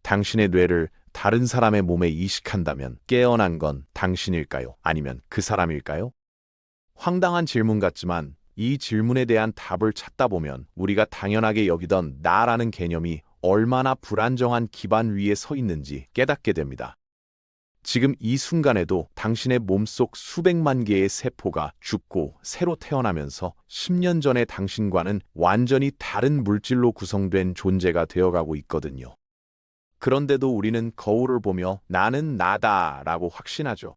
당신의 뇌를 다른 사람의 몸에 이식한다면 깨어난 건 당신일까요? 아니면 그 사람일까요? 황당한 질문 같지만 이 질문에 대한 답을 찾다 보면 우리가 당연하게 여기던 나라는 개념이 얼마나 불안정한 기반 위에 서 있는지 깨닫게 됩니다. 지금 이 순간에도 당신의 몸속 수백만 개의 세포가 죽고 새로 태어나면서 10년 전의 당신과는 완전히 다른 물질로 구성된 존재가 되어가고 있거든요. 그런데도 우리는 거울을 보며 나는 나다라고 확신하죠.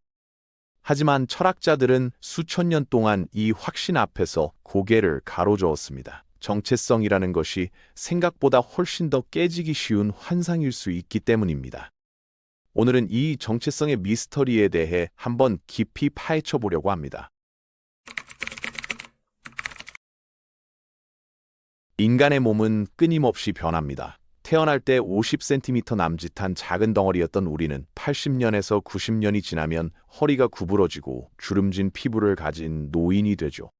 하지만 철학자들은 수천 년 동안 이 확신 앞에서 고개를 가로저었습니다. 정체성이라는 것이 생각보다 훨씬 더 깨지기 쉬운 환상일 수 있기 때문입니다. 오늘은 이 정체성의 미스터리에 대해 한번 깊이 파헤쳐 보려고 합니다. 인간의 몸은 끊임없이 변합니다. 태어날 때 50cm 남짓한 작은 덩어리였던 우리는 80년에서 90년이 지나면 허리가 구부러지고 주름진 피부를 가진 노인이 되죠.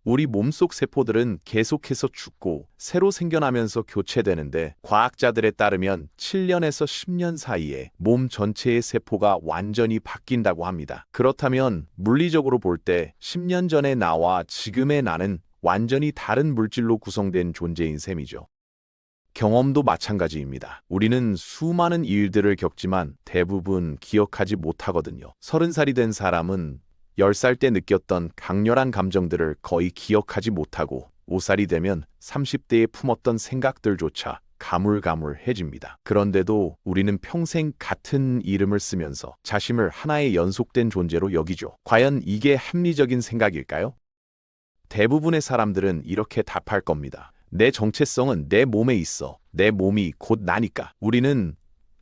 우리 몸속 세포들은 계속해서 죽고 새로 생겨나면서 교체되는데 과학자들에 따르면 7년에서 10년 사이에 몸 전체의 세포가 완전히 바뀐다고 합니다. 그렇다면 물리적으로 볼 때 10년 전의 나와 지금의 나는 완전히 다른 물질로 구성된 존재인 셈이죠. 경험도 마찬가지입니다. 우리는 수많은 일들을 겪지만 대부분 기억하지 못하거든요. 30살이 된 사람은 10살 때 느꼈던 강렬한 감정들을 거의 기억하지 못하고 5살이 되면 30대에 품었던 생각들조차 가물가물해집니다. 그런데도 우리는 평생 같은 이름을 쓰면서 자신을 하나의 연속된 존재로 여기죠. 과연 이게 합리적인 생각일까요? 대부분의 사람들은 이렇게 답할 겁니다. 내 정체성은 내 몸에 있어. 내 몸이 곧 나니까. 우리는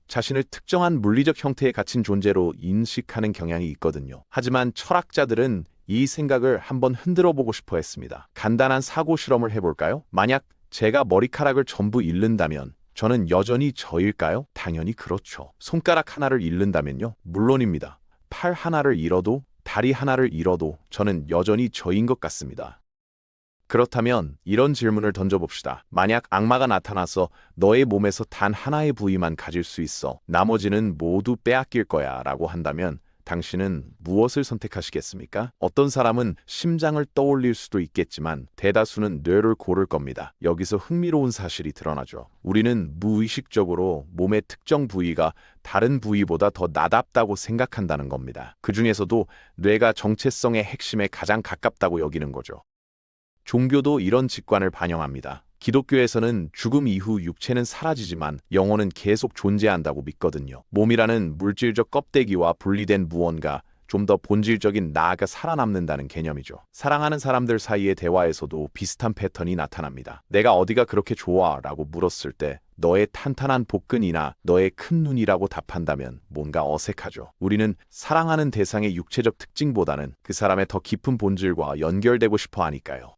자신을 특정한 물리적 형태에 갇힌 존재로 인식하는 경향이 있거든요. 하지만 철학자들은 이 생각을 한번 흔들어 보고 싶어 했습니다. 간단한 사고 실험을 해볼까요? 만약 제가 머리카락을 전부 잃는다면 저는 여전히 저일까요? 당연히 그렇죠. 손가락 하나를 잃는다면요? 물론입니다. 팔 하나를 잃어도 다리 하나를 잃어도 저는 여전히 저인 것 같습니다. 그렇다면 이런 질문을 던져봅시다. 만약 악마가 나타나서 너의 몸에서 단 하나의 부위만 가질 수 있어. 나머지는 모두 빼앗길 거야 라고 한다면 당신은 무엇을 선택하시겠습니까? 어떤 사람은 심장을 떠올릴 수도 있겠지만 대다수는 뇌를 고를 겁니다. 여기서 흥미로운 사실이 드러나죠. 우리는 무의식적으로 몸의 특정 부위가 다른 부위보다 더 나답다고 생각한다는 겁니다. 그 중에서도 뇌가 정체성의 핵심에 가장 가깝다고 여기는 거죠. 종교도 이런 직관을 반영합니다. 기독교에서는 죽음 이후 육체는 사라지지만 영혼은 계속 존재한다고 믿거든요. 몸이라는 물질적 껍데기와 분리된 무언가, 좀 더 본질적인 나가 살아남는다는 개념이죠. 사랑하는 사람들 사이의 대화에서도 비슷한 패턴이 나타납니다. 내가 어디가 그렇게 좋아? 라고 물었을 때 너의 탄탄한 복근이나 너의 큰 눈이라고 답한다면 뭔가 어색하죠. 우리는 사랑하는 대상의 육체적 특징보다는 그 사람의 더 깊은 본질과 연결되고 싶어 하니까요.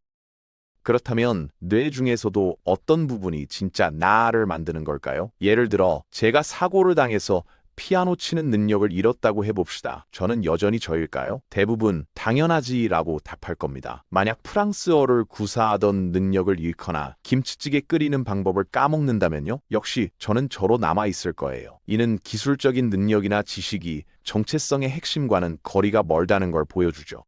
그렇다면 뇌 중에서도 어떤 부분이 진짜 나를 만드는 걸까요? 예를 들어 제가 사고를 당해서 피아노 치는 능력을 잃었다고 해봅시다. 저는 여전히 저일까요? 대부분 당연하지라고 답할 겁니다. 만약 프랑스어를 구사하던 능력을 잃거나 김치찌개 끓이는 방법을 까먹는다면요? 역시 저는 저로 남아있을 거예요. 이는 기술적인 능력이나 지식이 정체성의 핵심과는 거리가 멀다는 걸 보여주죠.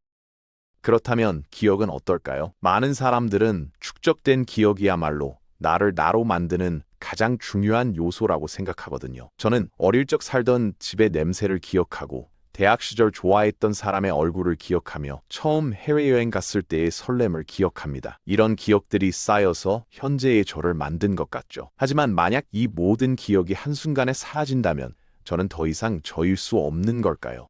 그렇다면 기억은 어떨까요? 많은 사람들은 축적된 기억이야말로 나를 나로 만드는 가장 중요한 요소라고 생각하거든요. 저는 어릴 적 살던 집의 냄새를 기억하고 대학 시절 좋아했던 사람의 얼굴을 기억하며 처음 해외여행 갔을 때의 설렘을 기억합니다. 이런 기억들이 쌓여서 현재의 저를 만든 것 같죠. 하지만 만약 이 모든 기억이 한순간에 사라진다면 저는 더 이상 저일 수 없는 걸까요?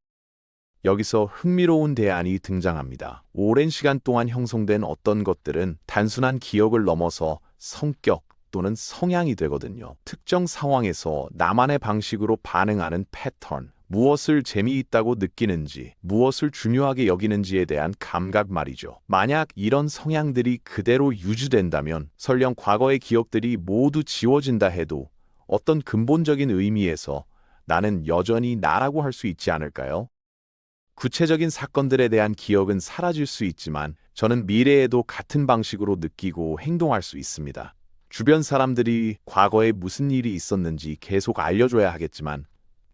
여기서 흥미로운 대안이 등장합니다. 오랜 시간 동안 형성된 어떤 것들은 단순한 기억을 넘어서 성격 또는 성향이 되거든요. 특정 상황에서 나만의 방식으로 반응하는 패턴, 무엇을 재미있다고 느끼는지, 무엇을 중요하게 여기는지에 대한 감각 말이죠. 만약 이런 성향들이 그대로 유지된다면 설령 과거의 기억들이 모두 지워진다 해도 어떤 근본적인 의미에서 나는 여전히 나라고 할 수 있지 않을까요? 구체적인 사건들에 대한 기억은 사라질 수 있지만 저는 미래에도 같은 방식으로 느끼고 행동할 수 있습니다. 주변 사람들이 과거에 무슨 일이 있었는지 계속 알려줘야 하겠지만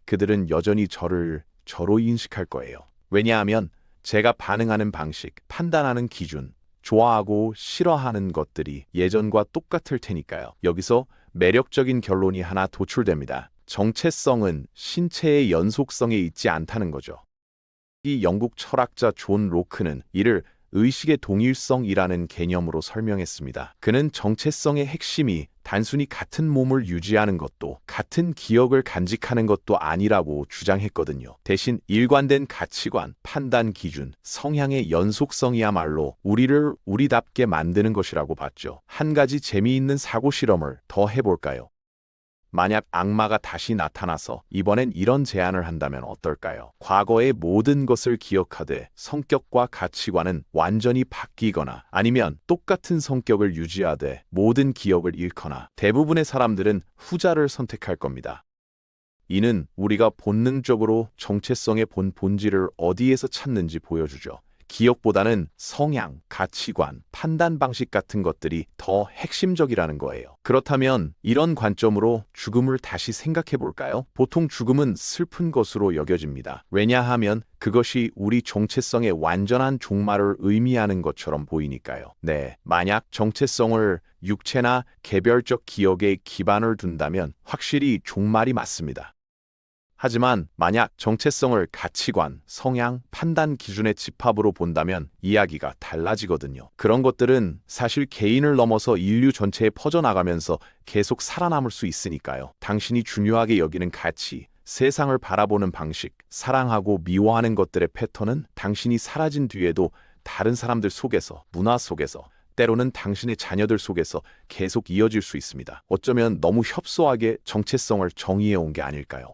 그들은 여전히 저를 저로 인식할 거예요. 왜냐하면 제가 반응하는 방식, 판단하는 기준, 좋아하고 싫어하는 것들이 예전과 똑같을 테니까요. 여기서 매력적인 결론이 하나 도출됩니다. 정체성은 신체의 연속성에 있지 않다는 거죠. 이 영국 철학자 존 로크는 이를 의식의 동일성이라는 개념으로 설명했습니다. 그는 정체성의 핵심이 단순히 같은 몸을 유지하는 것도 같은 기억을 간직하는 것도 아니라고 주장했거든요. 대신 일관된 가치관, 판단 기준, 성향의 연속성이야말로 우리를 우리답게 만드는 것이라고 봤죠. 한 가지 재미있는 사고 실험을 더 해볼까요? 만약 악마가 다시 나타나서 이번엔 이런 제안을 한다면 어떨까요? 과거의 모든 것을 기억하되 성격과 가치관은 완전히 바뀌거나 아니면 똑같은 성격을 유지하되 모든 기억을 잃거나 대부분의 사람들은 후자를 선택할 겁니다. 이는 우리가 본능적으로 정체성의 본질을 어디에서 찾는지 보여주죠. 기억보다는 성향, 가치관, 판단 방식 같은 것들이 더 핵심적이라는 거예요. 그렇다면 이런 관점으로 죽음을 다시 생각해 볼까요? 보통 죽음은 슬픈 것으로 여겨집니다. 왜냐하면 그것이 우리 정체성의 완전한 종말을 의미하는 것처럼 보이니까요. 네, 만약 정체성을 육체나 개별적 기억에 기반을 둔다면 확실히 종말이 맞습니다. 하지만 만약 정체성을 가치관, 성향, 판단 기준의 집합으로 본다면 이야기가 달라지거든요. 그런 것들은 사실 개인을 넘어서 인류 전체에 퍼져나가면서 계속 살아남을 수 있으니까요. 당신이 중요하게 여기는 가치, 세상을 바라보는 방식, 사랑하고 미워하는 것들의 패턴은 당신이 사라진 뒤에도 다른 사람들 속에서, 문화 속에서, 때로는 당신의 자녀들 속에서 계속 이어질 수 있습니다. 어쩌면 너무 협소하게 정체성을 정의해 온 게 아닐까요?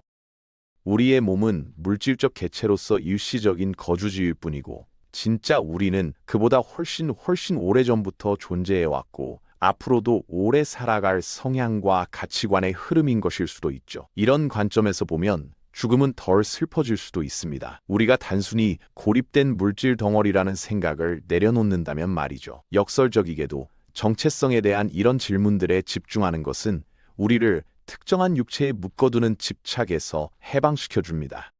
우리의 몸은 물질적 개체로서 일시적인 거주지일 뿐이고 진짜 우리는 그보다 훨씬 오래전부터 존재해왔고 앞으로도 오래 살아갈 성향과 가치관의 흐름인 것일 수도 있죠. 이런 관점에서 보면 죽음은 덜 슬퍼질 수도 있습니다. 우리가 단순히 고립된 물질 덩어리라는 생각을 내려놓는다면 말이죠. 역설적이게도 정체성에 대한 이런 질문들에 집중하는 것은 우리를 특정한 육체에 묶어두는 집착에서 해방시켜줍니다.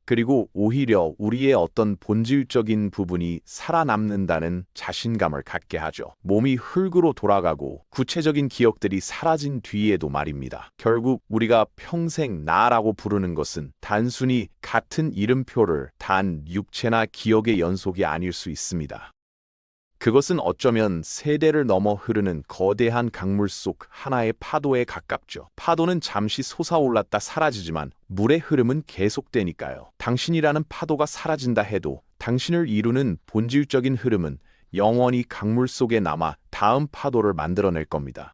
그리고 오히려 우리의 어떤 본질적인 부분이 살아남는다는 자신감을 갖게 하죠. 몸이 흙으로 돌아가고 구체적인 기억들이 사라진 뒤에도 말입니다. 결국 우리가 평생 나라고 부르는 것은 단순히 같은 이름표를 단 육체나 기억의 연속이 아닐 수 있습니다. 그것은 어쩌면 세대를 넘어 흐르는 거대한 강물 속 하나의 파도에 가깝죠. 파도는 잠시 솟아올랐다 사라지지만 물의 흐름은 계속되니까요. 당신이라는 파도가 사라진다 해도 당신을 이루는 본질적인 흐름은 영원히 강물 속에 남아 다음 파도를 만들어낼 겁니다.